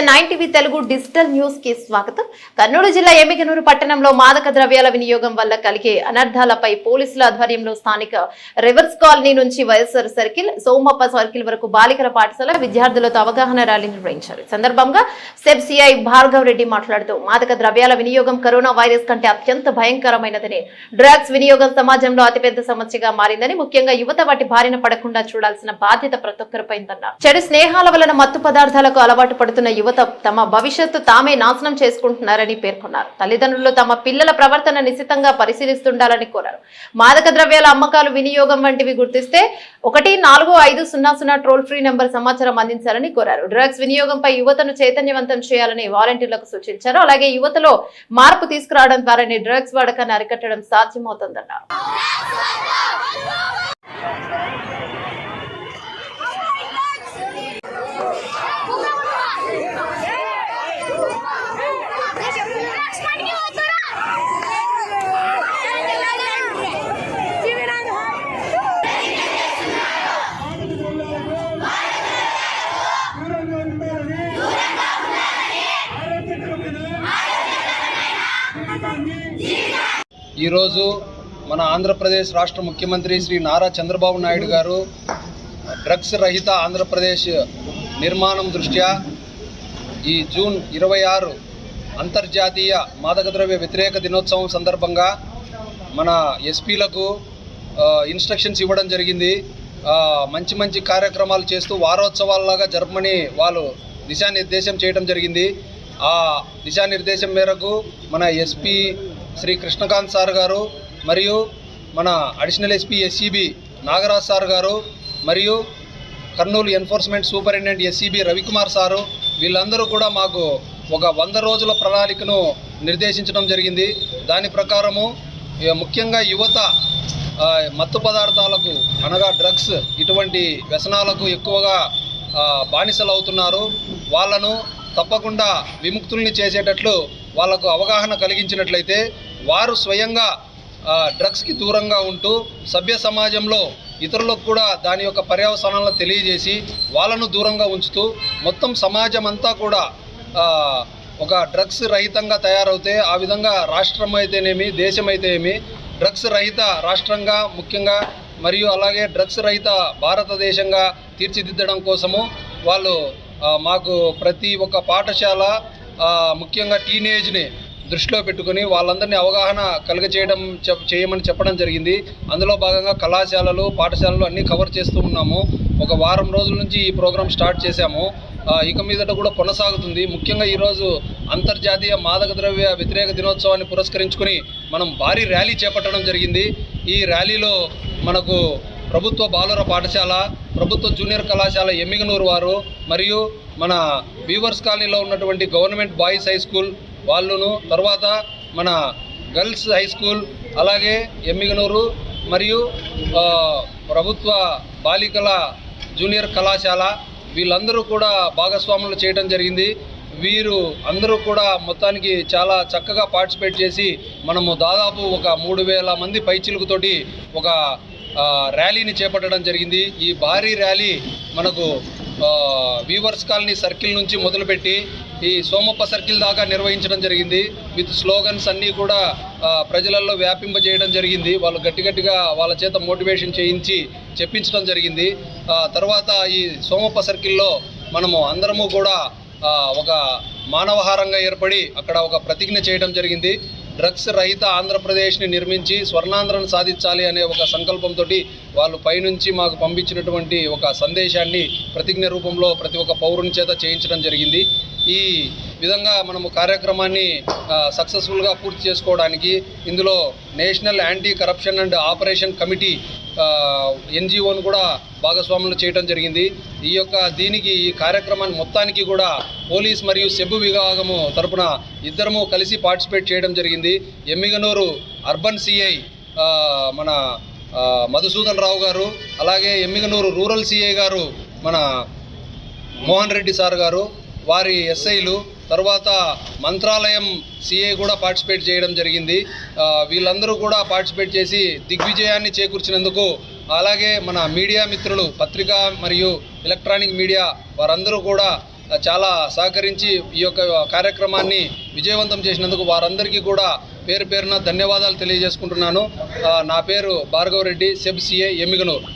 Nine TV Telugu digital news కి స్వాగతం. కర్నూలు జిల్లా ఎమ్మిగనూరు పట్టణంలో మాదక ద్రవ్యాల వినియోగం వల్ల కలిగే అనర్థాలపై పోలీసుల ఆధ్వర్యంలో స్థానిక రివర్స్ కాలనీ నుంచి వైఎస్ఆర్ సర్కిల్, సోమప్ప సర్కిల్ వరకు బాలికల పాఠశాల విద్యార్థులతో అవగాహన ర్యాలీ నిర్వహించారు. ఈ సందర్భంగా సెబ్ సిఐ భార్గవ్ రెడ్డి మాట్లాడుతూ మాదక ద్రవ్యాల వినియోగం కరోనా వైరస్ కంటే అత్యంత భయంకరమైనదని, డ్రగ్స్ వినియోగం సమాజంలో అతిపెద్ద సమస్యగా మారిందని, ముఖ్యంగా యువత వాటి బారిన పడకుండా చూడాల్సిన బాధ్యత ప్రతి ఒక్కరిపై ఉందన్నారు. చెడు స్నేహాల వలన మత్తు పదార్థాలకు అలవాటు పడుతున్న యువత తమ భవిష్యత్తు తామే నాశనం చేసుకుంటున్నారని పేర్కొన్నారు. తల్లిదండ్రులు తమ పిల్లల ప్రవర్తన నిశితంగా పరిశీలిస్తుండాలని కోరారు. మాదక ద్రవ్యాల అమ్మకాలు, వినియోగం వంటివి గుర్తిస్తే 145000 టోల్ ఫ్రీ నెంబర్ సమాచారం అందించాలని కోరారు. డ్రగ్స్ వినియోగంపై యువతను చైతన్యవంతం చేయాలని వాలంటీర్లకు సూచించారు. అలాగే యువతలో మార్పు తీసుకురావడం ద్వారానే డ్రగ్స్ వాడకాన్ని అరికట్టడం సాధ్యమవుతుందన్నారు. ఈరోజు మన ఆంధ్రప్రదేశ్ రాష్ట్ర ముఖ్యమంత్రి శ్రీ నారా చంద్రబాబు నాయుడు గారు డ్రగ్స్ రహిత ఆంధ్రప్రదేశ్ నిర్మాణం దృష్ట్యా ఈ జూన్ 26 అంతర్జాతీయ మాదక ద్రవ్య వ్యతిరేక దినోత్సవం సందర్భంగా మన ఎస్పీలకు ఇన్స్ట్రక్షన్స్ ఇవ్వడం జరిగింది. మంచి మంచి కార్యక్రమాలు చేస్తూ వారోత్సవాలలాగా జరపమని వాళ్ళు దిశానిర్దేశం చేయడం జరిగింది. ఆ దిశానిర్దేశం మేరకు మన ఎస్పీ శ్రీ కృష్ణకాంత్ సార్ గారు, మరియు మన additional SP SCB Nagaraj sir గారు, మరియు Kurnool enforcement superintendent SCB Ravikumar sir, వీళ్ళందరూ కూడా మాకు ఒక 100 రోజుల ప్రణాళికను నిర్దేశించడం జరిగింది. దాని ప్రకారము ముఖ్యంగా యువత మత్తు పదార్థాలకు అనగా డ్రగ్స్ ఇటువంటి వ్యసనాలకు ఎక్కువగా బానిసలు అవుతున్నారు. వాళ్ళను తప్పకుండా విముక్తుల్ని చేసేటట్లు వాళ్లకు అవగాహన కలిగించినట్లయితే వారు స్వయంగా డ్రగ్స్కి దూరంగా ఉంటూ సభ్య సమాజంలో ఇతరులకు కూడా దాని యొక్క పర్యవసానాలను తెలియజేసి వాళ్ళను దూరంగా ఉంచుతూ మొత్తం సమాజం అంతా కూడా ఒక డ్రగ్స్ రహితంగా తయారవుతే ఆ విధంగా రాష్ట్రం అయితేనేమి, దేశం అయితేనేమి డ్రగ్స్ రహిత రాష్ట్రంగా ముఖ్యంగా, మరియు అలాగే డ్రగ్స్ రహిత భారతదేశంగా తీర్చిదిద్దడం కోసము వాళ్ళు మాకు ప్రతి ఒక్క పాఠశాల ముఖ్యంగా టీనేజ్ని దృష్టిలో పెట్టుకుని వాళ్ళందరినీ అవగాహన చేయమని చెప్పడం జరిగింది. అందులో భాగంగా కళాశాలలు, పాఠశాలలు అన్నీ కవర్ చేస్తూ ఉన్నాము. ఒక వారం రోజుల నుంచి ఈ ప్రోగ్రాం స్టార్ట్ చేశాము. ఇక మీదట కూడా కొనసాగుతుంది. ముఖ్యంగా ఈరోజు అంతర్జాతీయ మాదక ద్రవ్య వ్యతిరేక దినోత్సవాన్ని పురస్కరించుకుని మనం భారీ ర్యాలీ చేపట్టడం జరిగింది. ఈ ర్యాలీలో మనకు ప్రభుత్వ బాలుర పాఠశాల, ప్రభుత్వ జూనియర్ కళాశాల ఎమ్మిగనూరు వారు, మరియు మన వీవర్స్ కాలనీలో ఉన్నటువంటి గవర్నమెంట్ బాయ్స్ హై స్కూల్ వాళ్ళును, తర్వాత మన గర్ల్స్ హై స్కూల్, అలాగే ఎమ్మిగనూరు మరియు ప్రభుత్వ బాలికల జూనియర్ కళాశాల వీళ్ళందరూ కూడా భాగస్వాములు చేయడం జరిగింది. వీరు అందరూ కూడా మొత్తానికి చాలా చక్కగా పార్టిసిపేట్ చేసి మనము దాదాపు ఒక 3000 మంది పైచిలుకుతోటి ఒక ర్యాలీని చేపట్టడం జరిగింది. ఈ భారీ ర్యాలీ మనకు వీవర్స్ కాలనీ సర్కిల్ నుంచి మొదలుపెట్టి ఈ సోమప్ప సర్కిల్ దాకా నిర్వహించడం జరిగింది. విత్ స్లోగన్స్ అన్నీ కూడా ప్రజలలో వ్యాపింపజేయడం జరిగింది. వాళ్ళు గట్టిగా వాళ్ళ చేత మోటివేషన్ చేయించి చెప్పించడం జరిగింది. తర్వాత ఈ సోమప్ప సర్కిల్లో మనము అందరము కూడా ఒక మానవహారంగా ఏర్పడి అక్కడ ఒక ప్రతిజ్ఞ చేయడం జరిగింది. డ్రగ్స్ రహిత ఆంధ్రప్రదేశ్ని నిర్మించి స్వర్ణాంధ్రను సాధించాలి అనే ఒక సంకల్పంతో వాళ్ళు పైనుంచి మాకు పంపించినటువంటి ఒక సందేశాన్ని ప్రతిజ్ఞ రూపంలో ప్రతి ఒక్క పౌరుని చేత చేయించడం జరిగింది. ఈ విధంగా మనము కార్యక్రమాన్ని సక్సెస్ఫుల్గా పూర్తి చేసుకోవడానికి ఇందులో national anti corruption and operation committee ఎన్జిఓను కూడా భాగస్వాములు చేయడం జరిగింది. ఈ కార్యక్రమాన్ని మొత్తానికి కూడా పోలీస్ మరియు సెబ్ విభాగము తరపున ఇద్దరము కలిసి పార్టిసిపేట్ చేయడం జరిగింది. ఎమ్మిగనూరు అర్బన్ సిఐ మన మధుసూదన్ రావు గారు, అలాగే ఎమ్మిగనూరు రూరల్ సిఐ గారు మన మోహన్ రెడ్డి సార్ గారు, వారి ఎస్ఐలు, తర్వాత మంత్రాలయం సిఐ కూడా పార్టిసిపేట్ చేయడం జరిగింది. వీళ్ళందరూ కూడా పార్టిసిపేట్ చేసి దిగ్విజయాన్ని చేకూర్చినందుకు, అలాగే మన మీడియా మిత్రులు, పత్రికా మరియు ఎలక్ట్రానిక్ మీడియా వారందరూ కూడా చాలా సహకరించి ఈ యొక్క కార్యక్రమాన్ని విజయవంతం చేసినందుకు వారందరికీ కూడా పేరు పేరున ధన్యవాదాలు తెలియజేసుకుంటున్నాను. నా పేరు భార్గవ్ రెడ్డి, సెబ్ సిఏ, ఎమ్మిగనూరు.